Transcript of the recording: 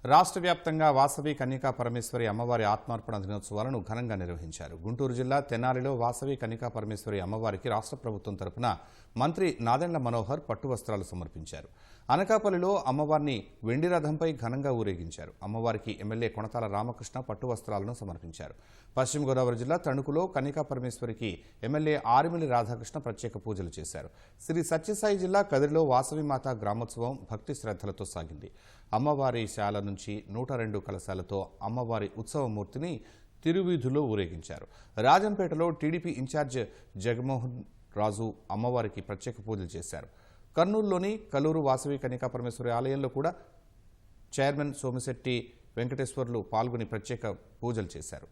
రాష్ట్ర వ్యాప్తంగా వాసవి కన్యకా పరమేశ్వరి అమ్మవారి ఆత్మార్పణ దినోత్సవాలను ఘనంగా నిర్వహించారు. గుంటూరు జిల్లా తెనాలిలో వాసవి కన్యకా పరమేశ్వరి అమ్మవారికి రాష్ట్ర ప్రభుత్వం తరపున మంత్రి నాదెండ్ల మనోహర్ పట్టు వస్త్రాలు సమర్పించారు. అనకాపల్లిలో అమ్మవారిని వెండి రథంపై ఘనంగా ఊరేగించారు. అమ్మవారికి ఎమ్మెల్యే కొణతాల రామకృష్ణ పట్టు వస్త్రాలను సమర్పించారు. పశ్చిమ గోదావరి జిల్లా తణుకులో కన్యకా పరమేశ్వరికి ఎమ్మెల్యే ఆరిమిల్లి రాధాకృష్ణ ప్రత్యేక పూజలు చేశారు. శ్రీ సత్యసాయి జిల్లా కదిరిలో వాసవి మాత గ్రామోత్సవం భక్తి శ్రద్ధలతో సాగింది. అమ్మవారి శాల నుంచి 102 కలశాలతో అమ్మవారి ఉత్సవమూర్తిని తిరువీధుల్లో ఊరేగించారు. రాజంపేటలో టీడీపీ ఇన్ఛార్జ్ జగన్మోహన్ రాజు అమ్మవారికి ప్రత్యేక పూజలు చేశారు. కర్నూలులోని కల్లూరు వాసవి కన్యకా పరమేశ్వరి ఆలయంలో కూడా చైర్మన్ సోమిశెట్టి వెంకటేశ్వర్లు పాల్గొని ప్రత్యేక పూజలు చేశారు.